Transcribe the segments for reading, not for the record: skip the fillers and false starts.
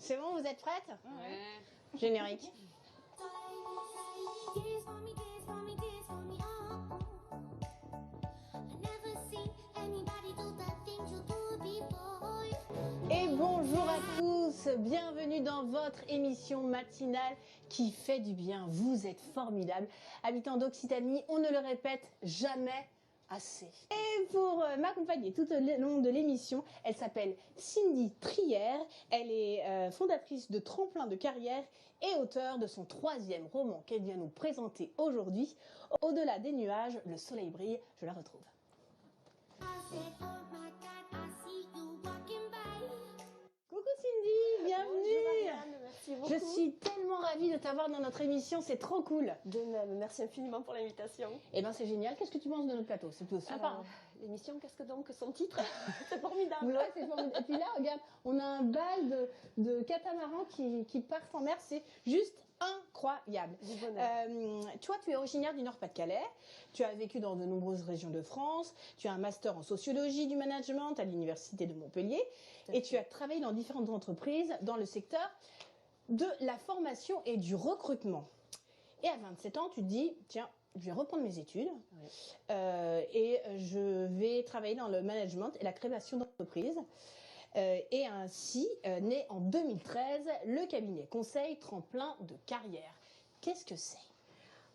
C'est bon, vous êtes prêtes? Ouais. Générique. Et bonjour à tous, bienvenue dans votre émission matinale qui fait du bien. Vous êtes formidables. Habitants d'Occitanie, on ne le répète jamais assez. Et pour m'accompagner tout au long de l'émission, elle s'appelle Cindy Trier. Elle est fondatrice de Tremplin de carrière et auteure de son 3e roman qu'elle vient nous présenter aujourd'hui. Au-delà des nuages, le soleil brille. Je la retrouve. Coucou Cindy, bienvenue. Bonjour Ariane, merci beaucoup. Je suis tellement ravie de t'avoir dans notre émission, c'est trop cool. De même, merci infiniment pour l'invitation. Eh ben c'est génial, qu'est-ce que tu penses de notre plateau? C'est plutôt sympa. Alors, l'émission, qu'est-ce que donc son titre? C'est formidable. Ouais, c'est formidable. Et puis là, regarde, on a un bal de catamarans qui partent en mer, c'est juste incroyable. Du bonheur. Toi, tu es originaire du Nord-Pas-de-Calais, tu as vécu dans de nombreuses régions de France, tu as un master en sociologie du management à l'université de Montpellier et tu as travaillé dans différentes entreprises dans le secteur de la formation et du recrutement. Et à 27 ans, tu te dis, tiens, je vais reprendre mes études et je vais travailler dans le management et la création d'entreprises. Et ainsi, naît en 2013 le cabinet conseil Tremplin de carrière. Qu'est-ce que c'est ?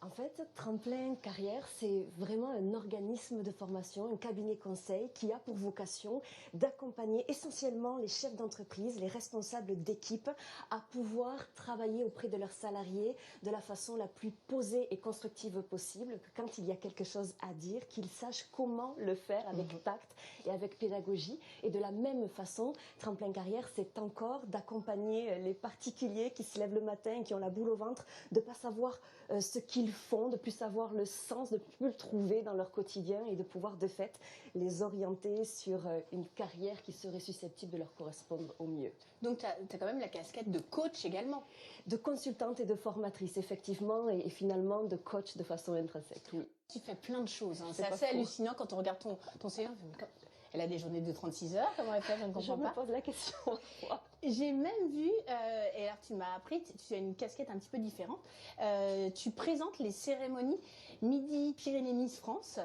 En fait, Tremplin Carrière, c'est vraiment un organisme de formation, un cabinet conseil qui a pour vocation d'accompagner essentiellement les chefs d'entreprise, les responsables d'équipe à pouvoir travailler auprès de leurs salariés de la façon la plus posée et constructive possible, que quand il y a quelque chose à dire, qu'ils sachent comment le faire avec tact et avec pédagogie. Et de la même façon, Tremplin Carrière, c'est encore d'accompagner les particuliers qui se lèvent le matin et qui ont la boule au ventre, de ne pas savoir ce qu'ils font, de plus savoir le sens, de plus le trouver dans leur quotidien et de pouvoir de fait les orienter sur une carrière qui serait susceptible de leur correspondre au mieux. Donc tu as quand même la casquette de coach également. De consultante et de formatrice effectivement et finalement de coach de façon intrinsèque, oui. Tu fais plein de choses, hein. C'est assez hallucinant quand on regarde ton CV. Elle a des journées de 36 heures, comment elle fait, je ne comprends pas. Je me pose la question. J'ai même vu, et alors tu m'as appris, tu as une casquette un petit peu différente, tu présentes les cérémonies Midi-Pyrénées Miss France.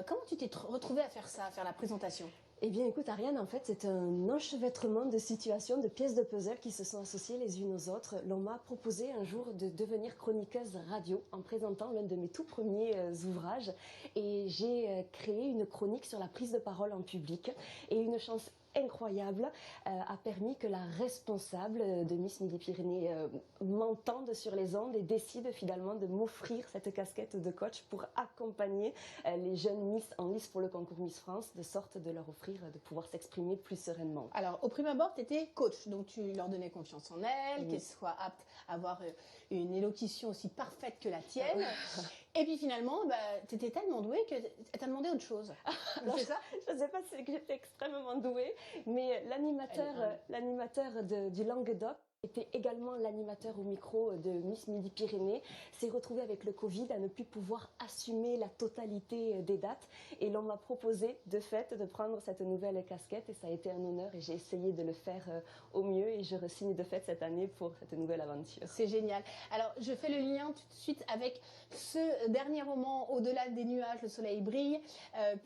Comment tu t'es retrouvée à faire ça, à faire la présentation ? Eh bien, écoute, Ariane, en fait, c'est un enchevêtrement de situations, de pièces de puzzle qui se sont associées les unes aux autres. L'on m'a proposé un jour de devenir chroniqueuse radio en présentant l'un de mes tout premiers ouvrages. Et j'ai créé une chronique sur la prise de parole en public. Et une chance incroyable a permis que la responsable de Miss Midi-Pyrénées m'entende sur les ondes et décide finalement de m'offrir cette casquette de coach pour accompagner les jeunes Miss en lice pour le concours Miss France, de sorte de leur offrir de pouvoir s'exprimer plus sereinement. Alors, au prime abord, tu étais coach, donc tu leur donnais confiance en elles, qu'elles soient aptes à avoir une élocution aussi parfaite que la tienne. Et puis finalement, tu étais tellement douée qu'elle t'a demandé autre chose. C'est ça ? Je ne sais pas si j'étais extrêmement douée, mais l'animateur du Languedoc était également l'animateur au micro de Miss Midi-Pyrénées, s'est retrouvé avec le Covid à ne plus pouvoir assumer la totalité des dates et l'on m'a proposé de fait de prendre cette nouvelle casquette et ça a été un honneur et j'ai essayé de le faire au mieux et je re-signe de fait cette année pour cette nouvelle aventure. C'est génial. Alors je fais le lien tout de suite avec ce dernier roman Au-delà des nuages, le soleil brille,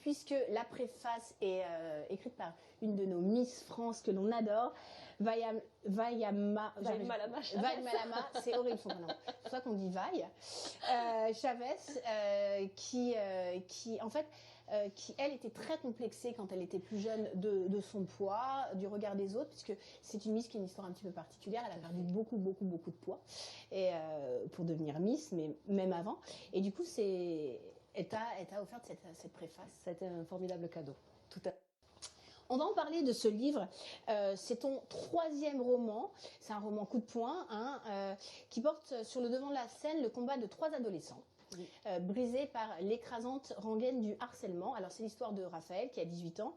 puisque la préface est écrite par une de nos Miss France que l'on adore, Vaïma Malama, c'est horrible son nom. C'est pour ça qu'on dit Vaille. Chavez, qui en fait, qui elle était très complexée quand elle était plus jeune de son poids, du regard des autres, puisque c'est une Miss qui a une histoire un petit peu particulière. Elle a perdu beaucoup de poids et pour devenir Miss, mais même avant. Et du coup, elle t'a offert cette préface. C'était un formidable cadeau. Tout à fait. On va en parler de ce livre. C'est ton 3e roman. C'est un roman coup de poing qui porte sur le devant de la scène le combat de 3 adolescents. Oui. Brisés par l'écrasante rengaine du harcèlement. Alors c'est l'histoire de Raphaël qui a 18 ans,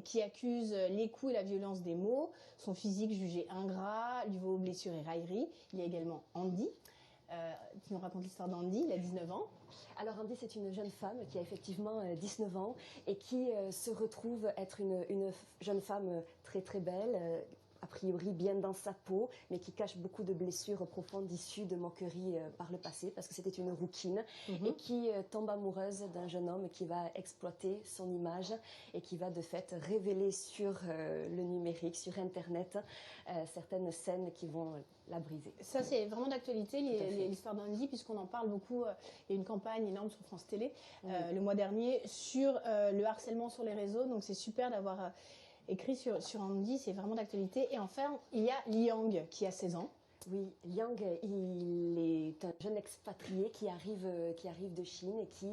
qui accuse les coups et la violence des mots, son physique jugé ingrat, lui vaut blessures et railleries. Il y a également Andy. Tu nous racontes l'histoire d'Andy, il a 19 ans. Alors Andy, c'est une jeune femme qui a effectivement 19 ans et qui se retrouve être une jeune femme très très belle, priori bien dans sa peau, mais qui cache beaucoup de blessures profondes issues de moqueries par le passé, parce que c'était une rouquine, et qui tombe amoureuse d'un jeune homme qui va exploiter son image et qui va de fait révéler sur le numérique, sur Internet, certaines scènes qui vont la briser. Ça, c'est vraiment d'actualité, l'histoire d'Andy, puisqu'on en parle beaucoup. Il y a une campagne énorme sur France Télé le mois dernier sur le harcèlement sur les réseaux. Donc, c'est super d'avoir écrit sur Andy. C'est vraiment d'actualité. Et enfin, il y a Liang qui a 16 ans. Oui, Liang, il est un jeune expatrié qui arrive de Chine et qui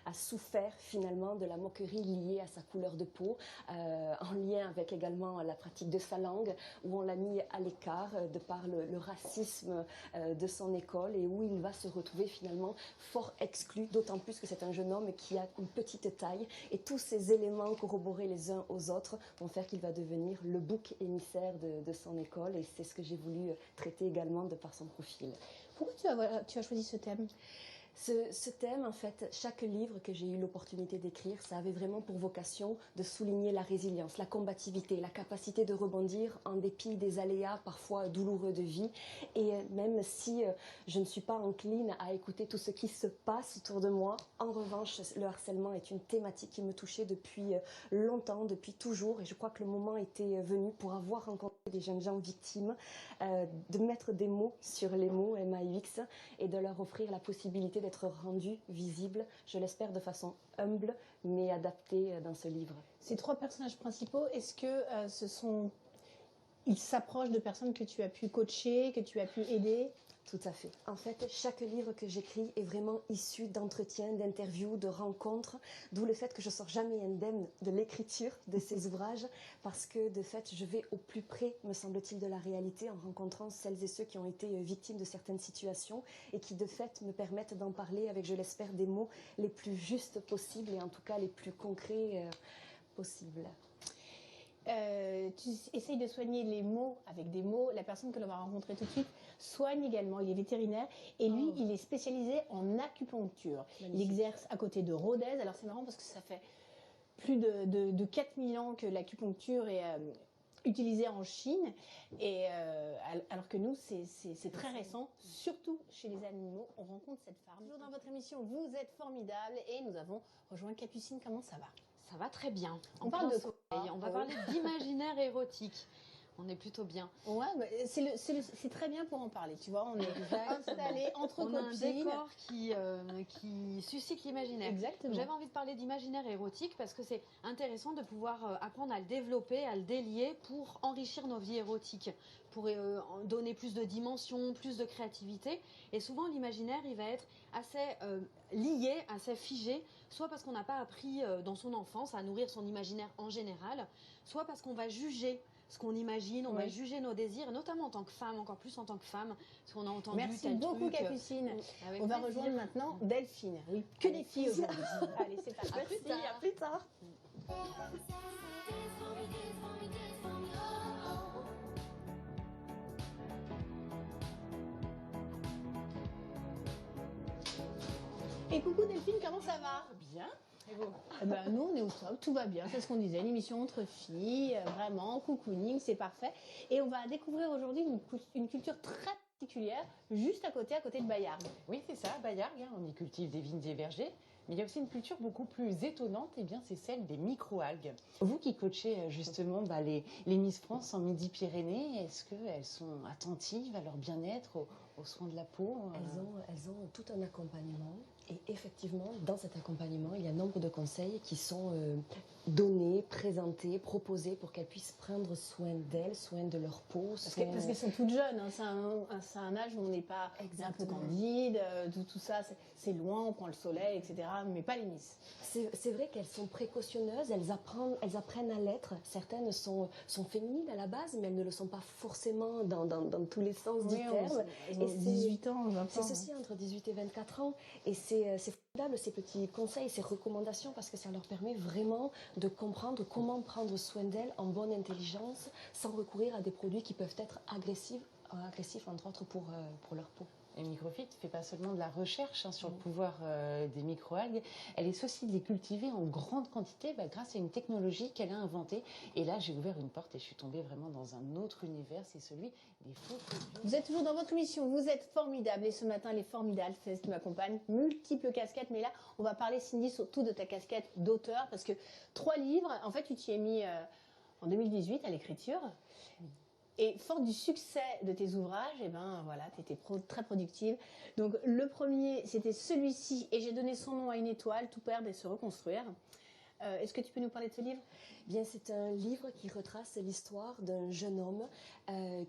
a souffert finalement de la moquerie liée à sa couleur de peau, en lien avec également la pratique de sa langue, où on l'a mis à l'écart de par le racisme de son école et où il va se retrouver finalement fort exclu, d'autant plus que c'est un jeune homme qui a une petite taille et tous ces éléments corroborés les uns aux autres vont faire qu'il va devenir le bouc émissaire de son école et c'est ce que j'ai voulu traiter également de par son profil. Pourquoi tu as choisi ce thème ? Ce thème, en fait, chaque livre que j'ai eu l'opportunité d'écrire, ça avait vraiment pour vocation de souligner la résilience, la combativité, la capacité de rebondir en dépit des aléas parfois douloureux de vie. Et même si je ne suis pas encline à écouter tout ce qui se passe autour de moi, en revanche, le harcèlement est une thématique qui me touchait depuis longtemps, depuis toujours. Et je crois que le moment était venu pour avoir rencontré des jeunes gens victimes, de mettre des mots sur les mots MAUX et de leur offrir la possibilité d'être rendus visibles, je l'espère de façon humble, mais adaptée dans ce livre. Ces 3 personnages principaux, est-ce que ils s'approchent de personnes que tu as pu coacher, que tu as pu aider ? Tout à fait. En fait, chaque livre que j'écris est vraiment issu d'entretiens, d'interviews, de rencontres, d'où le fait que je ne sors jamais indemne de l'écriture de ces ouvrages, parce que de fait, je vais au plus près, me semble-t-il, de la réalité en rencontrant celles et ceux qui ont été victimes de certaines situations et qui de fait me permettent d'en parler avec, je l'espère, des mots les plus justes possibles et en tout cas les plus concrets possibles. Tu essayes de soigner les mots avec des mots. La personne que l'on va rencontrer tout de suite soigne également. Il est vétérinaire et lui, il est spécialisé en acupuncture. Magnifique. Il exerce à côté de Rodez. Alors c'est marrant parce que ça fait plus de 4000 ans que l'acupuncture est utilisée en Chine. Et alors que nous, c'est très récent, surtout chez les animaux. On rencontre cette femme. Toujours dans votre émission, vous êtes formidable et nous avons rejoint Capucine. Comment ça va ? Ça va très bien. On parle de quoi ? On va parler d'imaginaire érotique. On est plutôt bien. Ouais, bah, c'est très bien pour en parler. Tu vois, on est installés entre copines. On a un décor qui suscite l'imaginaire. Exactement. J'avais envie de parler d'imaginaire érotique parce que c'est intéressant de pouvoir apprendre à le développer, à le délier pour enrichir nos vies érotiques, pour donner plus de dimensions, plus de créativité. Et souvent, l'imaginaire, il va être assez lié, assez figé, soit parce qu'on n'a pas appris dans son enfance à nourrir son imaginaire en général, soit parce qu'on va juger ce qu'on imagine, on va juger nos désirs, notamment en tant que femme, encore plus en tant que femme, parce qu'on a entendu Merci beaucoup Capucine. On va rejoindre maintenant Delphine. Oui, que des filles aujourd'hui. Allez, c'est parti. Merci, à plus tard. Et coucou Delphine, comment ça va ? Bien. Et vous ? Nous, on est au top, tout va bien. C'est ce qu'on disait, une émission entre filles, vraiment, cocooning, c'est parfait. Et on va découvrir aujourd'hui une culture très particulière, juste à côté de Bayargues. Oui, c'est ça, Bayargues, on y cultive des vignes et vergers. Mais il y a aussi une culture beaucoup plus étonnante, et bien c'est celle des micro-algues. Vous qui coachez justement les Miss France en Midi-Pyrénées, est-ce qu'elles sont attentives à leur bien-être, aux soins de la peau ? Elles ont tout un accompagnement. Et effectivement, dans cet accompagnement, il y a nombre de conseils qui sont donnés, présentés, proposés pour qu'elles puissent prendre soin d'elles, soin de leur peau. Parce qu'elles sont toutes jeunes, hein. C'est un âge où on n'est pas un peu candide, tout ça, c'est loin, on prend le soleil, etc. Mais pas les Miss. C'est vrai qu'elles sont précautionneuses, elles apprennent à l'être. Certaines sont féminines à la base, mais elles ne le sont pas forcément dans tous les sens du terme. Elles ont 18 ans, 20 ans. C'est ceci, entre 18 et 24 ans. Et c'est formidable ces petits conseils, ces recommandations, parce que ça leur permet vraiment de comprendre comment prendre soin d'elles en bonne intelligence, sans recourir à des produits qui peuvent être agressifs entre autres pour leur peau. Et Microfit ne fait pas seulement de la recherche sur le pouvoir des microalgues, elle essaie aussi de les cultiver en grande quantité grâce à une technologie qu'elle a inventée. Et là, j'ai ouvert une porte et je suis tombée vraiment dans un autre univers, c'est celui des photobio. Vous êtes toujours dans votre émission, vous êtes formidable et ce matin elle est formidable, c'est ce qui m'accompagne, multiples casquettes, mais là on va parler Cindy surtout de ta casquette d'auteur parce que 3 livres, en fait tu t'y es mis en 2018 à l'écriture. Et fort du succès de tes ouvrages, eh ben voilà, tu étais très productive. Donc le premier, c'était celui-ci, et j'ai donné son nom à une étoile, Tout perdre et se reconstruire. Est-ce que tu peux nous parler de ce livre ? Bien, c'est un livre qui retrace l'histoire d'un jeune homme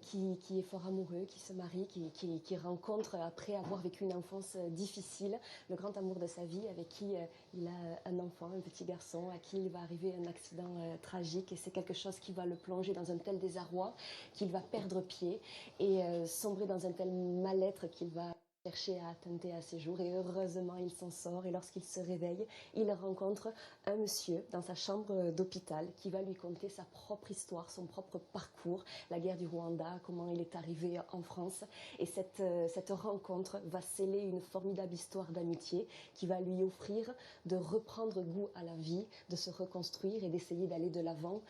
qui est fort amoureux, qui se marie, qui rencontre, après avoir vécu une enfance difficile, le grand amour de sa vie, avec qui il a un enfant, un petit garçon, à qui il va arriver un accident tragique, et c'est quelque chose qui va le plonger dans un tel désarroi qu'il va perdre pied et sombrer dans un tel mal-être qu'il va chercher à attenter à ses jours, et heureusement il s'en sort, et lorsqu'il se réveille, il rencontre un monsieur dans sa chambre d'hôpital qui va lui conter sa propre histoire, son propre parcours, la guerre du Rwanda, comment il est arrivé en France, et cette rencontre va sceller une formidable histoire d'amitié qui va lui offrir de reprendre goût à la vie, de se reconstruire et d'essayer d'aller de l'avant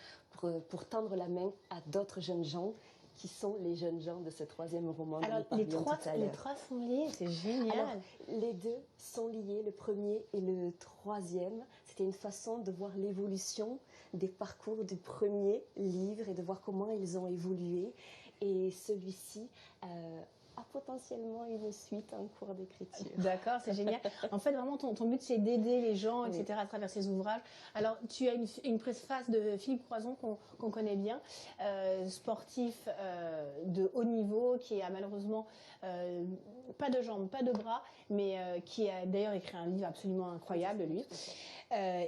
pour tendre la main à d'autres jeunes gens qui sont les jeunes gens de ce 3e roman. Alors, les trois sont liés, c'est génial. Alors, les 2 sont liés, le premier et le 3e. C'était une façon de voir l'évolution des parcours du premier livre et de voir comment ils ont évolué. Et celui-ci a potentiellement une suite en cours d'écriture. D'accord, c'est génial. En fait, vraiment, ton but, c'est d'aider les gens, etc., à travers ces ouvrages. Alors, tu as une préface de Philippe Croison qu'on connaît bien, sportif de haut niveau, qui a malheureusement pas de jambes, pas de bras, mais qui a d'ailleurs écrit un livre absolument incroyable, lui.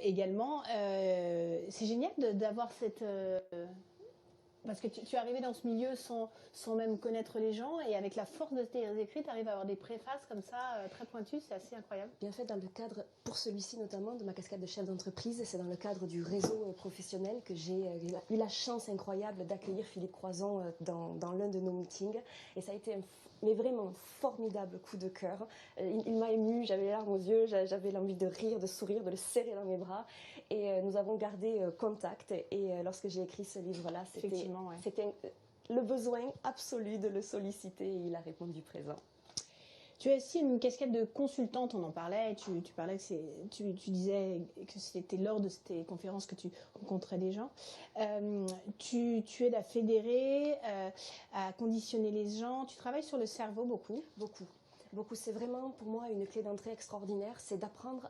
Également, c'est génial d'avoir cette... Parce que tu es arrivé dans ce milieu sans même connaître les gens, et avec la force de tes écrits, tu arrives à avoir des préfaces comme ça, très pointues, c'est assez incroyable. Bien fait, dans le cadre, pour celui-ci notamment, de ma casquette de chef d'entreprise, c'est dans le cadre du réseau professionnel que j'ai eu la chance incroyable d'accueillir Philippe Croison dans l'un de nos meetings, et ça a été mais vraiment formidable coup de cœur. Il m'a émue, j'avais les larmes aux yeux, j'avais l'envie de rire, de sourire, de le serrer dans mes bras, et nous avons gardé contact, et lorsque j'ai écrit ce livre-là, c'était le besoin absolu de le solliciter, et il a répondu présent. Tu as aussi une casquette de consultante, on en parlait, tu parlais tu disais que c'était lors de ces conférences que tu rencontrais des gens. Tu aides à fédérer, à conditionner les gens, tu travailles sur le cerveau beaucoup. Beaucoup. C'est vraiment pour moi une clé d'entrée extraordinaire, c'est d'apprendre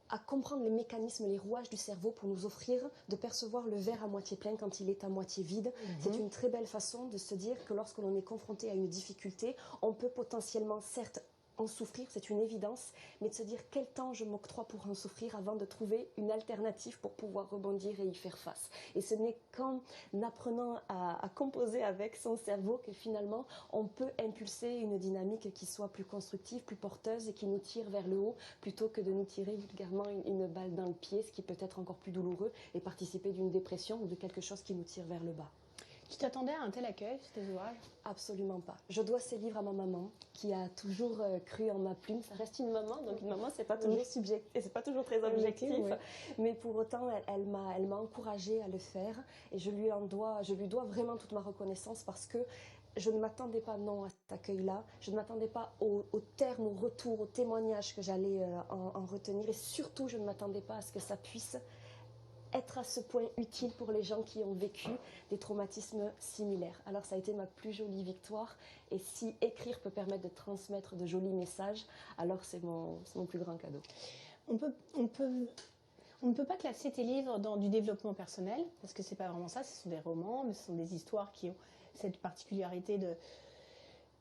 à comprendre les mécanismes, les rouages du cerveau pour nous offrir de percevoir le verre à moitié plein quand il est à moitié vide. C'est une très belle façon de se dire que lorsque l'on est confronté à une difficulté, on peut potentiellement, certes, en souffrir, c'est une évidence, mais de se dire quel temps je m'octroie pour en souffrir avant de trouver une alternative pour pouvoir rebondir et y faire face. Et ce n'est qu'en apprenant à composer avec son cerveau que finalement on peut impulser une dynamique qui soit plus constructive, plus porteuse et qui nous tire vers le haut plutôt que de nous tirer vulgairement une balle dans le pied, ce qui peut être encore plus douloureux et participer d'une dépression ou de quelque chose qui nous tire vers le bas. Tu t'attendais à un tel accueil sur tes ouvrages ? Absolument pas. Je dois ces livres à ma maman, qui a toujours cru en ma plume. Ça reste une maman, donc une maman, c'est pas toujours subjectif, et c'est pas toujours très objectif. Oui. Mais pour autant, elle m'a encouragée à le faire, et je lui dois vraiment toute ma reconnaissance, parce que je ne m'attendais pas à cet accueil-là. Je ne m'attendais pas au terme, au retour, au témoignage que j'allais en retenir, et surtout, je ne m'attendais pas à ce que ça puisse être à ce point utile pour les gens qui ont vécu des traumatismes similaires. Alors ça a été ma plus jolie victoire, et si écrire peut permettre de transmettre de jolis messages, alors c'est mon plus grand cadeau. On ne peut pas classer tes livres dans du développement personnel, parce que c'est pas vraiment ça, ce sont des romans, mais ce sont des histoires qui ont cette particularité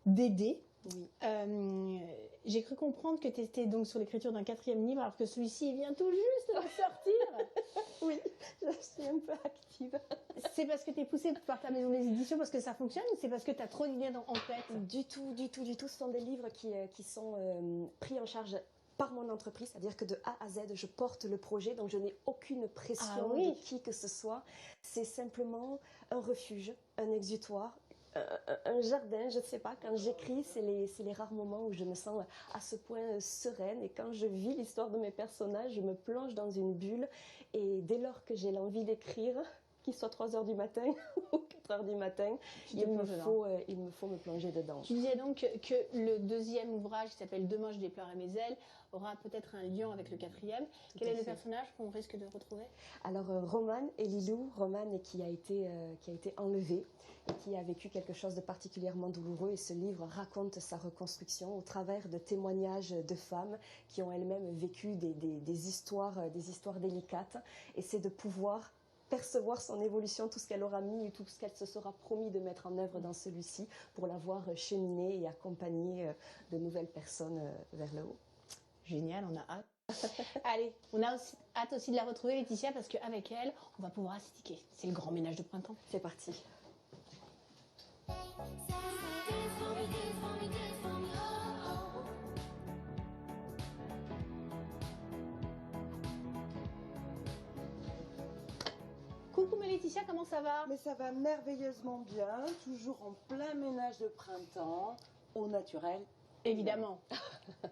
d'aider. Oui. J'ai cru comprendre que tu étais donc sur l'écriture d'un 4e livre, alors que celui-ci il vient tout juste de sortir. Oui, je suis un peu active. C'est parce que tu es poussée par ta maison des éditions, parce que ça fonctionne, ou c'est parce que tu as trop d'idées en tête ? Du tout. Ce sont des livres qui sont pris en charge par mon entreprise, c'est-à-dire que de A à Z, je porte le projet, donc je n'ai aucune pression de qui que ce soit. C'est simplement un refuge, un exutoire, un jardin, je ne sais pas. Quand j'écris, c'est les rares moments où je me sens à ce point sereine. Et quand je vis l'histoire de mes personnages, je me plonge dans une bulle. Et dès lors que j'ai l'envie d'écrire, qu'il soit 3 heures du matin ou 4 heures du matin, il me faut me plonger dedans. Tu disais donc que le deuxième ouvrage, qui s'appelle Demain je déploierai mes ailes, aura peut-être un lien avec le quatrième. Quel est le personnage qu'on risque de retrouver? Alors, Romane et Lilou, Romane qui a été enlevée et qui a vécu quelque chose de particulièrement douloureux. Et ce livre raconte sa reconstruction au travers de témoignages de femmes qui ont elles-mêmes vécu des histoires délicates. Et c'est de pouvoir percevoir son évolution, tout ce qu'elle aura mis et tout ce qu'elle se sera promis de mettre en œuvre dans celui-ci pour la voir cheminer et accompagner de nouvelles personnes vers le haut. Génial, on a hâte. Allez, on a hâte aussi de la retrouver, Laetitia, parce qu'avec elle, on va pouvoir astiquer. C'est le grand ménage de printemps. C'est parti. Coucou ma Laetitia, comment ça va? Mais ça va merveilleusement bien, toujours en plein ménage de printemps, au naturel. Évidemment.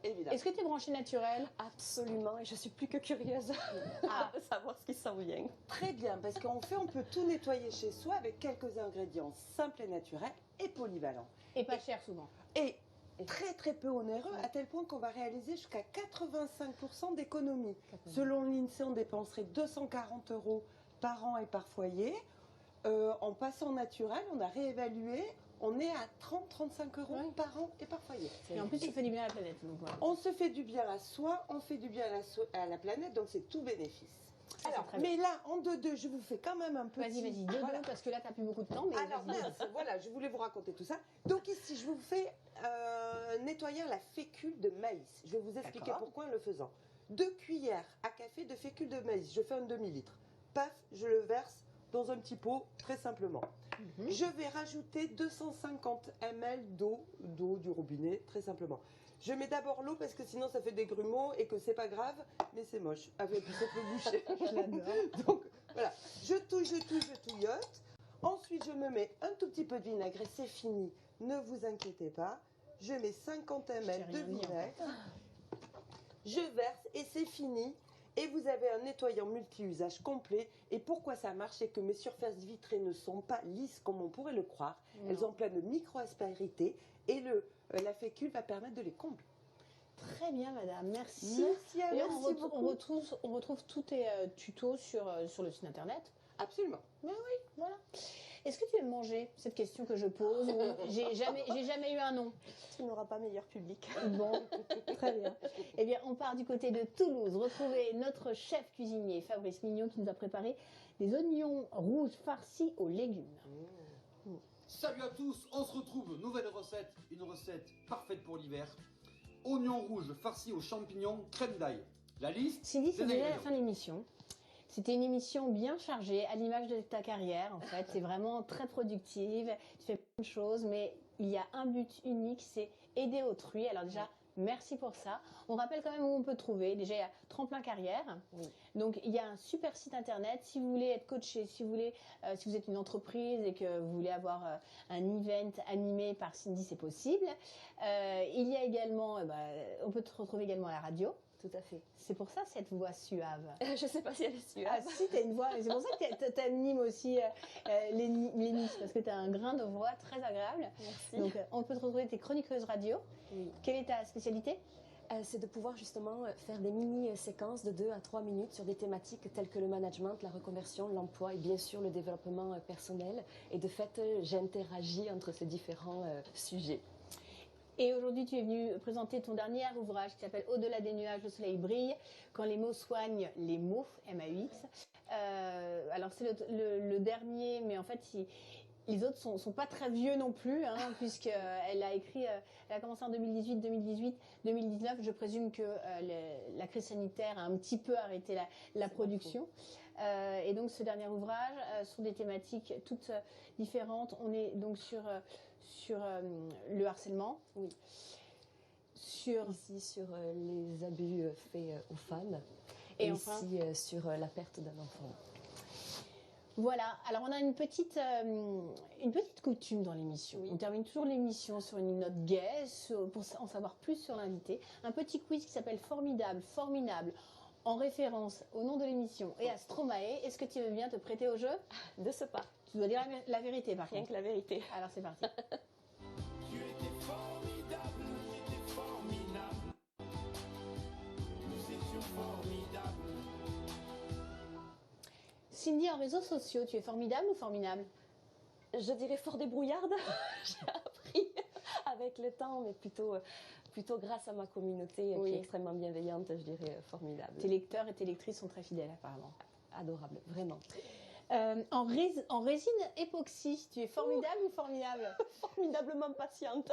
Évidemment. Est-ce que tu es branchée naturelle? Absolument, et je suis plus que curieuse de savoir ce qui s'en vient. Très bien, parce qu'en fait, on peut tout nettoyer chez soi avec quelques ingrédients simples et naturels et polyvalents. Et pas cher souvent. Et très très peu onéreux, à tel point qu'on va réaliser jusqu'à 85% d'économie. Selon l'INSEE, on dépenserait 240 € par an et par foyer. En passant naturel, on a réévalué, on est à 30-35 € par an et par foyer. Et en plus, tu fais du bien à la planète. Donc voilà. On se fait du bien à soi, on fait du bien à la planète, donc c'est tout bénéfice. Alors, mais là, en deux, je vous fais quand même un petit... Vas-y, voilà. parce que là, tu n'as plus beaucoup de temps. Mais Alors, mince, voilà, je voulais vous raconter tout ça. Donc ici, je vous fais nettoyer la fécule de maïs. Je vais vous expliquer pourquoi en le faisant. 2 cuillères à café de fécule de maïs. Je fais un demi-litre. Paf, je le verse dans un petit pot, très simplement. Je vais rajouter 250 ml d'eau du robinet, très simplement. Je mets d'abord l'eau parce que sinon ça fait des grumeaux et que c'est pas grave, mais c'est moche. Avec ça peut boucher. Je l'adore. Donc voilà, je touillote. Ensuite, je me mets un tout petit peu de vinaigre et c'est fini. Ne vous inquiétez pas. Je mets 50 ml de vinaigre. Je verse et c'est fini. Et vous avez un nettoyant multi-usage complet. Et pourquoi ça marche, c'est que mes surfaces vitrées ne sont pas lisses comme on pourrait le croire. Non. Elles ont plein de micro-aspérités et la fécule va permettre de les combler. Très bien, madame. Merci. Merci à vous. On retrouve tous tes tutos sur le site internet. Absolument. Mais oui, voilà. Est-ce que tu aimes manger? Cette question que je pose. J'ai jamais eu un nom. Tu n'auras pas meilleur public. Bon, très bien. Eh bien, on part du côté de Toulouse. Retrouver notre chef cuisinier, Fabrice Mignot, qui nous a préparé des oignons rouges farcis aux légumes. Salut à tous, on se retrouve, nouvelle recette, une recette parfaite pour l'hiver. Oignons rouges farcis aux champignons, crème d'ail. La liste, Cindy, c'est déjà la fin de l'émission. C'était une émission bien chargée, à l'image de ta carrière, en fait. C'est vraiment très productive, tu fais plein de choses, mais il y a un but unique, c'est aider autrui. Alors déjà, merci pour ça. On rappelle quand même où on peut trouver. Déjà, il y a Tremplin Carrière. Oui. Donc, il y a un super site internet. Si vous voulez être coaché, si vous êtes une entreprise et que vous voulez avoir un event animé par Cindy, c'est possible. Il y a également, on peut te retrouver également à la radio. Tout à fait. C'est pour ça cette voix suave. Je ne sais pas si elle est suave. Ah si, tu as une voix. C'est pour ça que tu animes aussi l'émission, parce que tu as un grain de voix très agréable. Merci. Donc, on peut te retrouver tes chroniqueuses radio. Oui. Quelle est ta spécialité? C'est de pouvoir justement faire des mini-séquences de 2 à 3 minutes sur des thématiques telles que le management, la reconversion, l'emploi et bien sûr le développement personnel. Et de fait, j'interagis entre ces différents sujets. Et aujourd'hui, tu es venu présenter ton dernier ouvrage qui s'appelle Au-delà des nuages, le soleil brille, quand les mots soignent les mots, M-A-U-X. Alors, c'est le dernier, mais en fait, les autres sont pas très vieux non plus, hein, puisqu'elle a écrit, elle a commencé en 2018, 2019. Je présume que la crise sanitaire a un petit peu arrêté la production. Et donc, ce dernier ouvrage sont des thématiques toutes différentes. On est donc sur le harcèlement. Oui. Ici, sur les abus faits aux femmes. Et enfin, ici, sur la perte d'un enfant. Voilà, alors on a une petite coutume dans l'émission. Oui. On termine toujours l'émission sur une note gaie, pour en savoir plus sur l'invité. Un petit quiz qui s'appelle Formidable, Formidable, en référence au nom de l'émission et à Stromae. Est-ce que tu veux bien te prêter au jeu? De ce pas, Tu dois dire la vérité par rien contre. que la vérité. Alors c'est parti. Cindy, en réseaux sociaux, tu es formidable ou formidable? Je dirais fort débrouillarde. J'ai appris avec le temps, mais plutôt grâce à ma communauté Oui. qui est extrêmement bienveillante, je dirais formidable. Tes lecteurs et tes lectrices sont très fidèles apparemment. Adorable, vraiment. En résine époxy, tu es formidable ou formidable? Formidablement patiente.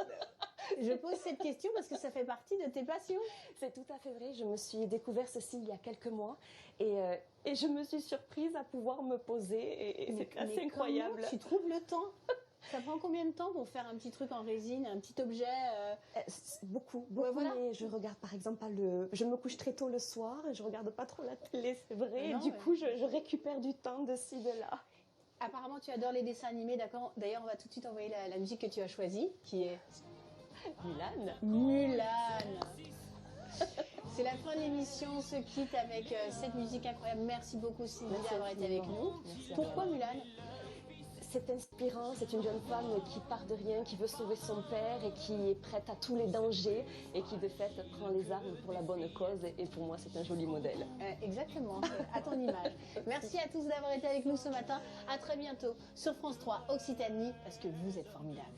Je pose cette question parce que ça fait partie de tes passions. C'est tout à fait vrai. Je me suis découvert ceci il y a quelques mois et je me suis surprise à pouvoir me poser et c'est assez Mais incroyable. comment tu trouves le temps? Ça prend combien de temps pour faire un petit truc en résine, un petit objet Beaucoup, Ouais, voilà. mais je regarde par exemple pas je me couche très tôt le soir et je regarde pas trop la télé, c'est vrai. Non, et du ouais. coup, je récupère du temps de ci, de là. Apparemment, tu adores les dessins animés, d'accord? D'ailleurs, on va tout de suite envoyer la musique que tu as choisie, qui est Mulan. Mulan. C'est la fin de l'émission, on se quitte avec cette musique incroyable. Merci beaucoup Cindy Merci d'avoir été avec infiniment. nous. Merci à Pourquoi toi. Mulan? C'est inspirant, c'est une jeune femme qui part de rien, qui veut sauver son père et qui est prête à tous les dangers et qui de fait prend les armes pour la bonne cause et pour moi c'est un joli modèle. Exactement, c'est à ton image. Merci à tous d'avoir été avec nous ce matin. À très bientôt sur France 3 Occitanie parce que vous êtes formidables.